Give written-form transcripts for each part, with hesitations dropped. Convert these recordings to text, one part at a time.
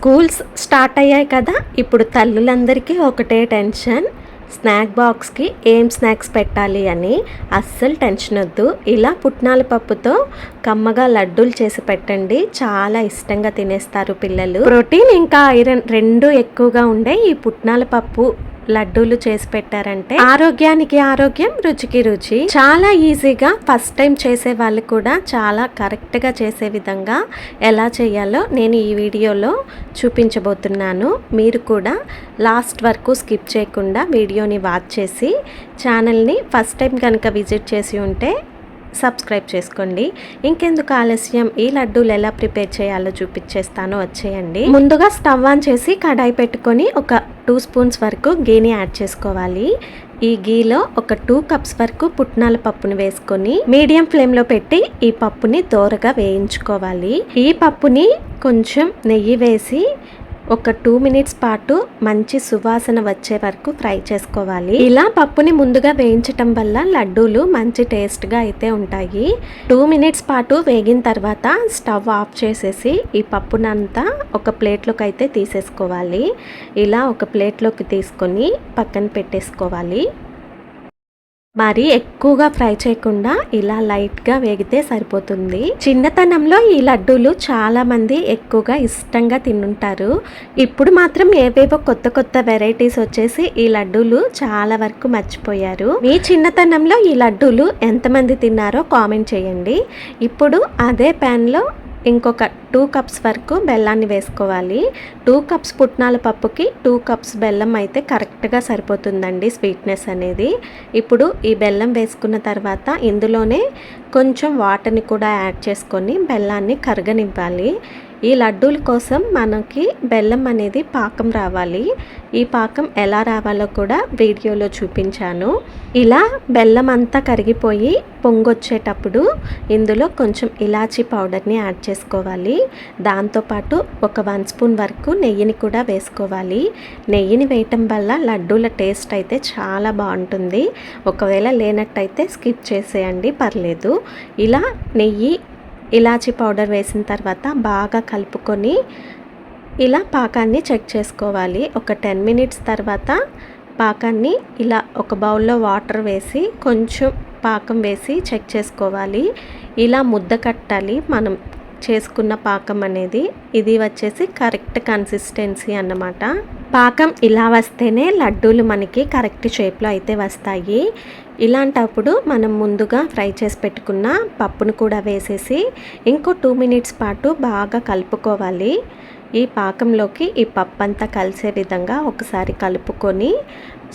Schools start అయ్యాయి కదా, ఇప్పుడు తల్లులందరికీ ఒకటే టెన్షన్. స్నాక్ బాక్స్కి ఏం స్నాక్స్ పెట్టాలి అని. అస్సలు టెన్షన్ వద్దు. ఇలా పుట్నాల పప్పుతో కమ్మగా లడ్డూలు చేసి పెట్టండి, చాలా ఇష్టంగా తినేస్తారు పిల్లలు. ప్రోటీన్ ఇంకా ఐరన్ రెండు ఎక్కువగా ఉండే ఈ పుట్నాల పప్పు లడ్డూలు చేసి పెట్టారంటే ఆరోగ్యానికి ఆరోగ్యం, రుచికి రుచి. చాలా ఈజీగా ఫస్ట్ టైం చేసే వాళ్ళు కూడా చాలా కరెక్ట్గా చేసే విధంగా ఎలా చేయాలో నేను ఈ వీడియోలో చూపించబోతున్నాను. మీరు కూడా లాస్ట్ వరకు స్కిప్ చేయకుండా వీడియోని వాచ్ చేసి ఛానల్ని ఫస్ట్ టైం కనుక విజిట్ చేసి ఉంటే సబ్స్క్రైబ్ చేసుకోండి. ఇంకెందుకు ఆలస్యం, ఈ లడ్డూలు ఎలా ప్రిపేర్ చేయాలో చూపించేస్తాను, వచ్చేయండి. ముందుగా స్టవ్ ఆన్ చేసి కడాయి పెట్టుకొని ఒక 2 స్పూన్స్ వరకు గీని యాడ్ చేసుకోవాలి. ఈ గీలో ఒక 2 కప్స్ వరకు పుట్నాల పప్పుని వేసుకొని మీడియం ఫ్లేమ్లో పెట్టి ఈ పప్పుని దోరగా వేయించుకోవాలి. ఈ పప్పుని కొంచెం నెయ్యి వేసి ఒక 2 మినిట్స్ పాటు మంచి సువాసన వచ్చే వరకు ఫ్రై చేసుకోవాలి. ఇలా పప్పుని ముందుగా వేయించటం వల్ల లడ్డూలు మంచి టేస్ట్గా అయితే ఉంటాయి. 2 మినిట్స్ పాటు వేగిన తర్వాత స్టవ్ ఆఫ్ చేసేసి ఈ పప్పునంతా ఒక ప్లేట్లోకి అయితే తీసేసుకోవాలి. ఇలా ఒక ప్లేట్లోకి తీసుకొని పక్కన పెట్టేసుకోవాలి. మరి ఎక్కువగా ఫ్రై చేయకుండా ఇలా లైట్గా వేగితే సరిపోతుంది. చిన్నతనంలో ఈ లడ్డూలు చాలా మంది ఎక్కువగా ఇష్టంగా తినుంటారు. ఇప్పుడు మాత్రం ఏవేవో కొత్త కొత్త వెరైటీస్ వచ్చేసి ఈ లడ్డూలు చాలా వరకు మర్చిపోయారు. మీ చిన్నతనంలో ఈ లడ్డూలు ఎంతమంది తిన్నారో కామెంట్ చేయండి. ఇప్పుడు అదే ప్యాన్లో ఇంకొక 2 కప్స్ వరకు బెల్లాన్ని వేసుకోవాలి. 2 కప్స్ పుట్నాల పప్పుకి 2 కప్స్ బెల్లం అయితే కరెక్ట్గా సరిపోతుందండి స్వీట్నెస్ అనేది. ఇప్పుడు ఈ బెల్లం వేసుకున్న తర్వాత ఇందులోనే కొంచెం వాటర్ని కూడా యాడ్ చేసుకొని బెల్లాన్ని కరగనివ్వాలి. ఈ లడ్డూల కోసం మనకి బెల్లం అనేది పాకం రావాలి. ఈ పాకం ఎలా రావాలో కూడా వీడియోలో చూపించాను. ఇలా బెల్లం అంతా కరిగిపోయి పొంగొచ్చేటప్పుడు ఇందులో కొంచెం ఇలాచీ పౌడర్ని యాడ్ చేసుకోవాలి. దాంతోపాటు ఒక 1 స్పూన్ వరకు నెయ్యిని కూడా వేసుకోవాలి. నెయ్యిని వేయటం వల్ల లడ్డూల టేస్ట్ అయితే చాలా బాగుంటుంది. ఒకవేళ లేనట్టయితే స్కిప్ చేసేయండి, పర్లేదు. ఇలా నెయ్యి, ఇలాచీ పౌడర్ వేసిన తర్వాత బాగా కలుపుకొని ఇలా పాకాన్ని చెక్ చేసుకోవాలి. ఒక 10 మినిట్స్ తర్వాత పాకాన్ని ఇలా ఒక బౌల్లో వాటర్ వేసి కొంచెం పాకం వేసి చెక్ చేసుకోవాలి. ఇలా ముద్ద కట్టాలి మనం చేసుకున్న పాకం అనేది. ఇది వచ్చేసి కరెక్ట్ కన్సిస్టెన్సీ అన్నమాట. పాకం ఇలా వస్తేనే లడ్డూలు మనకి కరెక్ట్ షేప్లో అయితే వస్తాయి. ఇలాంటప్పుడు మనం ముందుగా ఫ్రై చేసి పెట్టుకున్న పప్పును కూడా వేసేసి ఇంకో 2 మినిట్స్ పాటు బాగా కలుపుకోవాలి. ఈ పాకంలోకి ఈ పప్పు అంతా కలిసే విధంగా ఒకసారి కలుపుకొని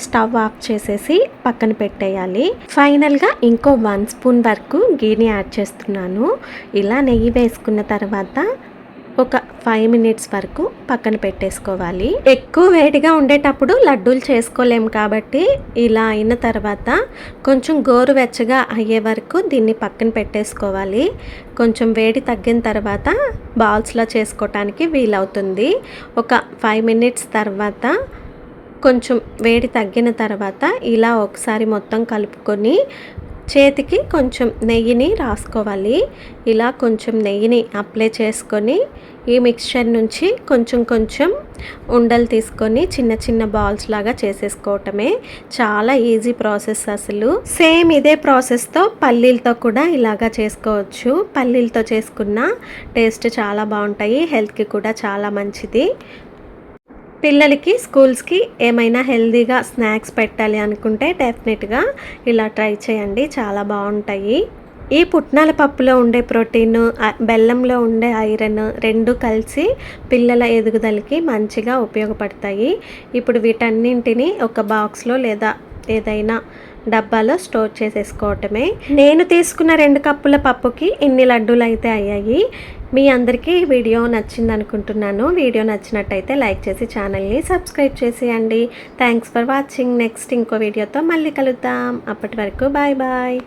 స్టవ్ ఆఫ్ చేసేసి పక్కన పెట్టేయాలి. ఫైనల్గా ఇంకో 1 స్పూన్ వరకు గీని యాడ్ చేస్తున్నాను. ఇలా నెయ్యి వేసుకున్న తర్వాత ఒక 5 మినిట్స్ వరకు పక్కన పెట్టేసుకోవాలి. ఎక్కువ వేడిగా ఉండేటప్పుడు లడ్డూలు చేసుకోలేము కాబట్టి ఇలా అయిన తర్వాత కొంచెం గోరువెచ్చగా అయ్యే వరకు దీన్ని పక్కన పెట్టేసుకోవాలి. కొంచెం వేడి తగ్గిన తర్వాత బాల్స్లో చేసుకోవటానికి వీలవుతుంది. ఒక 5 మినిట్స్ తర్వాత కొంచెం వేడి తగ్గిన తర్వాత ఇలా ఒకసారి మొత్తం కలుపుకొని చేతికి కొంచెం నెయ్యిని రాసుకోవాలి. ఇలా కొంచెం నెయ్యిని అప్లై చేసుకొని ఈ మిక్స్చర్ నుంచి కొంచెం కొంచెం ఉండలు తీసుకొని చిన్న చిన్న బాల్స్ లాగా చేసేసుకోవటమే. చాలా ఈజీ ప్రాసెస్ అసలు. సేమ్ ఇదే ప్రాసెస్తో పల్లీలతో కూడా ఇలాగా చేసుకోవచ్చు. పల్లీలతో చేసుకున్న టేస్ట్ చాలా బాగుంటాయి, హెల్త్కి కూడా చాలా మంచిది. పిల్లలకి స్కూల్స్కి ఏమైనా హెల్తీగా స్నాక్స్ పెట్టాలి అనుకుంటే డెఫినెట్గా ఇలా ట్రై చేయండి, చాలా బాగుంటాయి. ఈ పుట్నాల పప్పులో ఉండే ప్రోటీన్, బెల్లంలో ఉండే ఐరన్ రెండు కలిసి పిల్లల ఎదుగుదలకి మంచిగా ఉపయోగపడతాయి. ఇప్పుడు వీటన్నింటినీ ఒక బాక్స్లో లేదా ఏదైనా డబ్బాలో స్టోర్ చేసేసుకోవటమే. నేను తీసుకున్న 2 కప్పుల పప్పుకి ఇన్ని లడ్డూలు అయితే అయ్యాయి. మీ అందరికీ ఈ వీడియో నచ్చింది అనుకుంటున్నాను. వీడియో నచ్చినట్టయితే లైక్ చేసి ఛానల్ని సబ్స్క్రైబ్ చేసేయండి. Thanks for watching. నెక్స్ట్ ఇంకో వీడియోతో మళ్ళీ కలుద్దాం. అప్పటి వరకు బాయ్ బాయ్.